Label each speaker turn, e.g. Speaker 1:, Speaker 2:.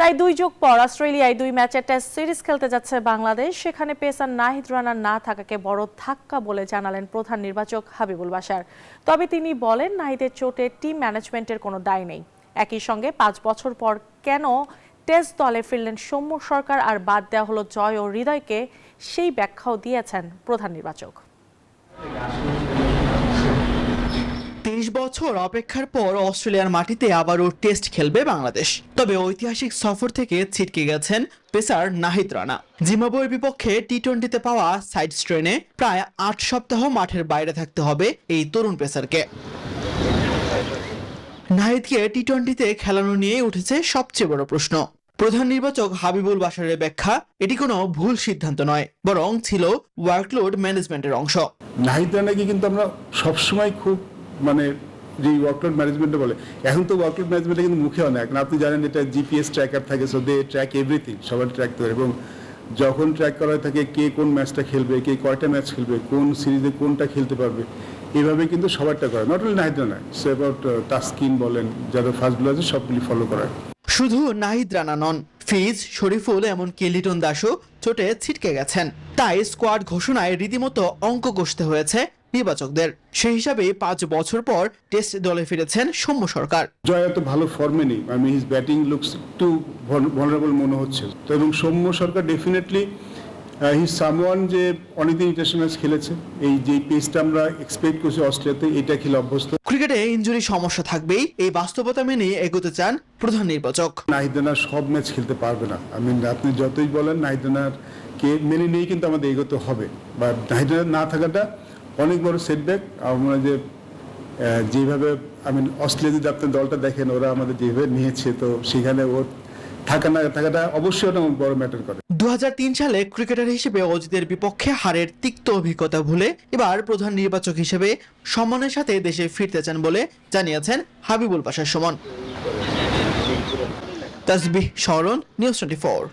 Speaker 1: প্রায় 2 যুগ পর অস্ট্রেলিয়ায় 2 ম্যাচের টেস্ট সিরিজ খেলতে যাচ্ছে বাংলাদেশ। সেখানে পেসার নাহিদ রানার না থাকাকে বড় ধাক্কা বলে জানালেন প্রধান নির্বাচক হাবিবুল বাশার। তবে তিনি বলেন, নাহিদের চোটে টিম ম্যানেজমেন্টের কোনো দায় নেই। একই সঙ্গে 5 বছর পর কেন টেস্ট দলে ফিরলেন সৌম্য সরকার আর বাদ দেওয়া হলো জয় ও হৃদয়কে, সেই ব্যাখ্যাও দিয়েছেন প্রধান নির্বাচক।
Speaker 2: 30 বছর অপেক্ষার পর অস্ট্রেলিয়ার মাটিতে আবারও টেস্ট খেলবে বাংলাদেশ। তবে ঐতিহাসিক সফর থেকে ছিটকে গেছেন পেসার নাহিদ রানা। জিম্বাবুয়ের বিপক্ষে টি-20তে পাওয়া সাইড স্ট্রেনে প্রায় 8 সপ্তাহ মাঠের বাইরে থাকতে হবে এই তরুণ পেসারকে। নাহিদকে টি-20তে খেলানো নিয়েই উঠেছে সবচেয়ে বড় প্রশ্ন। প্রধান নির্বাচক হাবিবুল বাশারের ব্যাখ্যা, এটি কোনো ভুল সিদ্ধান্ত নয়, বরং ছিল ওয়ার্কলোড ম্যানেজমেন্টের অংশ।
Speaker 3: নাহিদ রানাকে কিন্তু আমরা সবসময় খুব যে ওয়ার্কলোড ম্যানেজমেন্টে বলে, এখন তো ওয়ার্কলোড ম্যানেজমেন্টে কিন্তু মুখে অনেক, আপনি জানেন এটা জিপিএস ট্র্যাকার থাকে, সো দে ট্র্যাক এভরিথিং, সবার ট্র্যাক করে। এবং যখন ট্র্যাক করা থাকে কে কোন ম্যাচটা খেলবে, কে কয়টা ম্যাচ খেলবে, কোন সিরিজে কোনটা খেলতে পারবে, এইভাবে কিন্তু সবারটা করে। Not only Nahid Rana, say about Taskin বলেন, যাদের ফাস্ট বোলার আছে সবগুলি ফলো করা।
Speaker 2: শুধু নাহিদ রানা নন, ফিজ, শরীফুল এমনকি লিটন দাসও চোটে ছিটকে গেছেন। তাই স্কোয়াড ঘোষণায় রীতিমতো অঙ্ক কষতে হয়েছে নির্বাচকদের। সেই হিসাবে 5 বছর পর টেস্ট দলে ফিরেছেন সৌম্য সরকার।
Speaker 3: জয় এত ভালো ফর্মে নেই, হিজ ব্যাটিং লুকস একটু ভালনারেবল মনে হচ্ছে। তো এবং সৌম্য সরকার ডেফিনেটলি হিজ সামওয়ান যে অনেকদিন ইন্টারন্যাশনাল ম্যাচ খেলেছে, এই যে পেসটা আমরা এক্সপেক্ট করছি অস্ট্রেলিয়াতে, এটা খেলে অভ্যস্ত।
Speaker 2: ক্রিকেটে ইনজুরি সমস্যা থাকবেই, এই বাস্তবতা মেনে এগোতে চান প্রধান নির্বাচক।
Speaker 3: নাহিদ রানা সব ম্যাচ খেলতে পারবে না। আপনি যতই বলেন, নাহিদ রানার কে মেনে নিয়ে কিন্তু আমাদের এগোতে হবে। বা নাহিদ রানা না থাকাটা অনেক বড় সেটব্যাক। আমার মনে হয় যে যেভাবে অস্ট্রেলিয়া যদি আপনার দলটা দেখেন, ওরা আমাদের যেভাবে নিয়েছে, তো সেখানে ওর থাকাটা অবশ্যই অনেক বড় ম্যাটার করে।
Speaker 2: 2003 সালে ক্রিকেটার হিসেবে অজিতের বিপক্ষে হারের তিক্ত অভিজ্ঞতা ভুলে এবার প্রধান নির্বাচক হিসেবে সম্মানের সাথে দেশে ফিরতে চান বলে জানিয়েছেন হাবিবুল বাশার সুমন। তাসবিহ, শরণ, নিউজ 24।